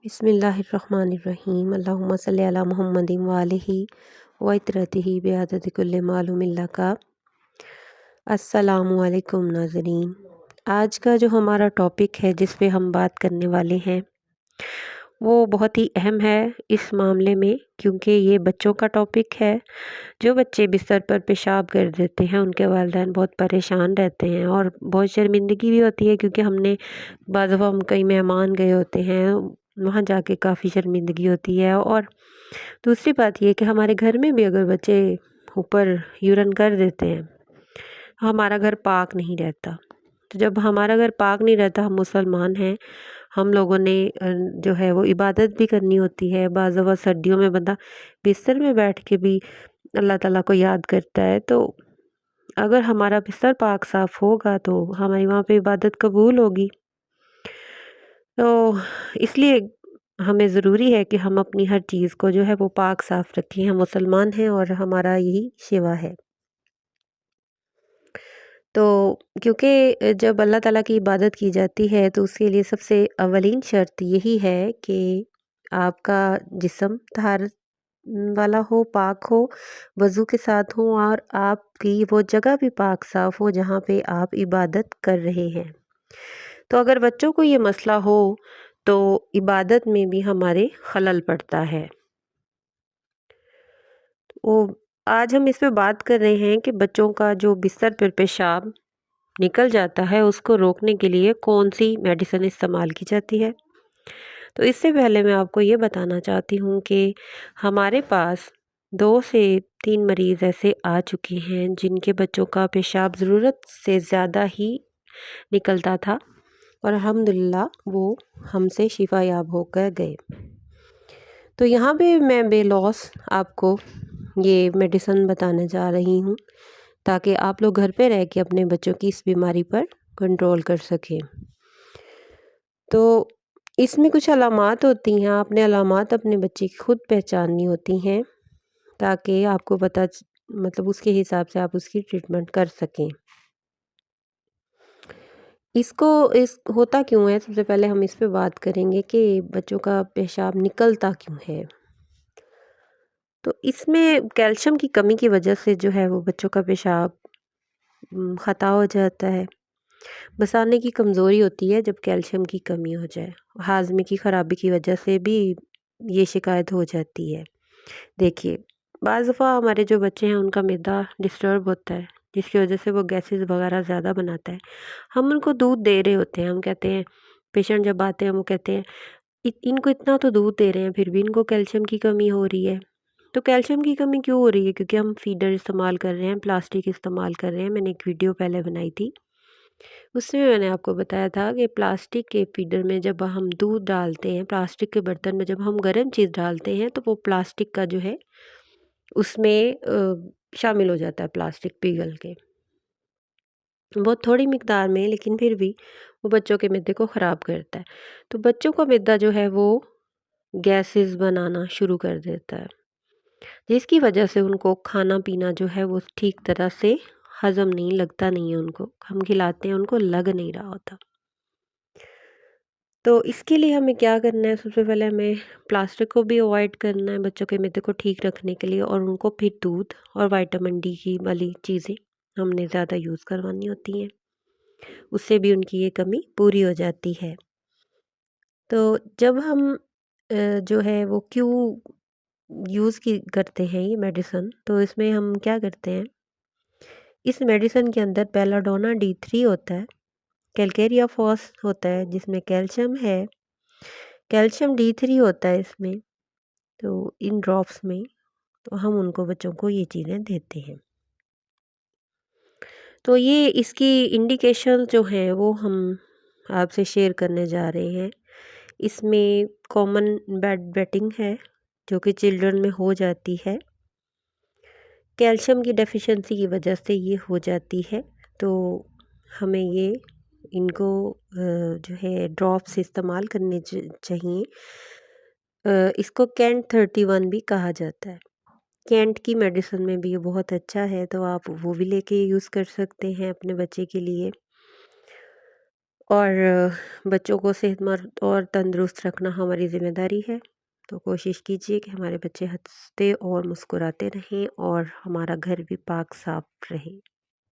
بسم اللہ الرحمن الرحیم اللہم صلی علی محمد وآلہ وعطرتہ بعدد کل معلوم اللہ کا۔ السلام علیکم ناظرین، آج کا جو ہمارا ٹاپک ہے جس پہ ہم بات کرنے والے ہیں وہ بہت ہی اہم ہے اس معاملے میں، کیونکہ یہ بچوں کا ٹاپک ہے۔ جو بچے بستر پر پیشاب کر دیتے ہیں ان کے والدین بہت پریشان رہتے ہیں اور بہت شرمندگی بھی ہوتی ہے، کیونکہ ہم نے بعض دفعہ ہم کئی مہمان گئے ہوتے ہیں، وہاں جا کے کافی شرمندگی ہوتی ہے۔ اور دوسری بات یہ کہ ہمارے گھر میں بھی اگر بچے اوپر یورن کر دیتے ہیں، ہمارا گھر پاک نہیں رہتا۔ تو جب ہمارا گھر پاک نہیں رہتا، ہم مسلمان ہیں، ہم لوگوں نے جو ہے وہ عبادت بھی کرنی ہوتی ہے۔ بعض دفعہ سردیوں میں بندہ بستر میں بیٹھ کے بھی اللہ تعالیٰ کو یاد کرتا ہے، تو اگر ہمارا بستر پاک صاف ہوگا تو ہماری وہاں پہ عبادت قبول ہوگی۔ تو اس لیے ہمیں ضروری ہے کہ ہم اپنی ہر چیز کو جو ہے وہ پاک صاف رکھیں۔ ہم مسلمان ہیں اور ہمارا یہی شیوا ہے۔ تو کیونکہ جب اللہ تعالیٰ کی عبادت کی جاتی ہے تو اس کے لیے سب سے اولین شرط یہی ہے کہ آپ کا جسم طہارت والا ہو، پاک ہو، وضو کے ساتھ ہو، اور آپ کی وہ جگہ بھی پاک صاف ہو جہاں پہ آپ عبادت کر رہے ہیں۔ تو اگر بچوں کو یہ مسئلہ ہو تو عبادت میں بھی ہمارے خلل پڑتا ہے۔ آج ہم اس پہ بات کر رہے ہیں کہ بچوں کا جو بستر پر پیشاب نکل جاتا ہے اس کو روکنے کے لیے کون سی میڈیسن استعمال کی جاتی ہے۔ تو اس سے پہلے میں آپ کو یہ بتانا چاہتی ہوں کہ ہمارے پاس 2 سے 3 مریض ایسے آ چکے ہیں جن کے بچوں کا پیشاب ضرورت سے زیادہ ہی نکلتا تھا، اور الحمدللہ وہ ہم سے شفا یاب ہو کر گئے۔ تو یہاں پہ میں بے لوث آپ کو یہ میڈیسن بتانے جا رہی ہوں تاکہ آپ لوگ گھر پہ رہ کے اپنے بچوں کی اس بیماری پر کنٹرول کر سکیں۔ تو اس میں کچھ علامات ہوتی ہیں، آپ نے علامات اپنے بچے کی خود پہچاننی ہوتی ہیں تاکہ آپ کو مطلب اس کے حساب سے آپ اس کی ٹریٹمنٹ کر سکیں۔ ہوتا کیوں ہے، سب سے پہلے ہم اس پہ بات کریں گے کہ بچوں کا پیشاب نکلتا کیوں ہے۔ تو اس میں کیلشیم کی کمی کی وجہ سے جو ہے وہ بچوں کا پیشاب خطا ہو جاتا ہے۔ مثانے کی کمزوری ہوتی ہے جب کیلشیم کی کمی ہو جائے، ہاضمے کی خرابی کی وجہ سے بھی یہ شکایت ہو جاتی ہے۔ دیکھیے، بعض دفعہ ہمارے جو بچے ہیں ان کا معدہ ڈسٹرب ہوتا ہے جس کی وجہ سے وہ گیسز وغیرہ زیادہ بناتا ہے۔ ہم ان کو دودھ دے رہے ہوتے ہیں، ہم کہتے ہیں، پیشنٹ جب آتے ہیں وہ کہتے ہیں ان کو اتنا تو دودھ دے رہے ہیں پھر بھی ان کو کیلشیم کی کمی ہو رہی ہے۔ تو کیلشیم کی کمی کیوں ہو رہی ہے؟ کیونکہ ہم فیڈر استعمال کر رہے ہیں، پلاسٹک استعمال کر رہے ہیں۔ میں نے ایک ویڈیو پہلے بنائی تھی، اس میں نے آپ کو بتایا تھا کہ پلاسٹک کے فیڈر میں جب ہم دودھ ڈالتے ہیں، پلاسٹک کے برتن میں جب ہم گرم چیز ڈالتے ہیں تو وہ پلاسٹک کا جو ہے اس میں شامل ہو جاتا ہے، پلاسٹک پگھل کے، بہت تھوڑی مقدار میں، لیکن پھر بھی وہ بچوں کے معدے کو خراب کرتا ہے۔ تو بچوں کا معدہ جو ہے وہ گیسز بنانا شروع کر دیتا ہے، جس کی وجہ سے ان کو کھانا پینا جو ہے وہ ٹھیک طرح سے ہضم نہیں لگتا، نہیں ہے ان کو، ہم کھلاتے ہیں ان کو لگ نہیں رہا ہوتا۔ تو اس کے لیے ہمیں کیا کرنا ہے؟ سب سے پہلے ہمیں پلاسٹک کو بھی اوائڈ کرنا ہے بچوں کے معدے کو ٹھیک رکھنے کے لیے، اور ان کو پھر دودھ اور وائٹامن ڈی کی والی چیزیں ہم نے زیادہ یوز کروانی ہوتی ہیں، اس سے بھی ان کی یہ کمی پوری ہو جاتی ہے۔ تو جب ہم جو ہے وہ کیوں یوز کرتے ہیں یہ میڈیسن، تو اس میں ہم کیا کرتے ہیں، اس میڈیسن کے اندر بیلاڈونا D3 ہوتا ہے، کیلکیریا فاس ہوتا ہے جس میں کیلشیم ہے، کیلشیم D3 ہوتا ہے اس میں، تو ان ڈراپس میں تو ہم ان کو بچوں کو یہ چیزیں دیتے ہیں۔ تو یہ اس کی انڈیکیشن جو ہیں وہ ہم آپ سے شیئر کرنے جا رہے ہیں۔ اس میں کامن بیڈ ویٹنگ ہے جو کہ چلڈرن میں ہو جاتی ہے، کیلشیم کی ڈیفیشنسی کی وجہ سے یہ ہو جاتی ہے، تو ہمیں ان کو جو ہے ڈراپس استعمال کرنے چاہیے۔ اس کو کینٹ 31 بھی کہا جاتا ہے۔ کینٹ کی میڈیسن میں بھی یہ بہت اچھا ہے، تو آپ وہ بھی لے کے یوز کر سکتے ہیں اپنے بچے کے لیے۔ اور بچوں کو صحت مند اور تندرست رکھنا ہماری ذمہ داری ہے۔ تو کوشش کیجیے کہ ہمارے بچے ہنستے اور مسکراتے رہیں اور ہمارا گھر بھی پاک صاف رہے۔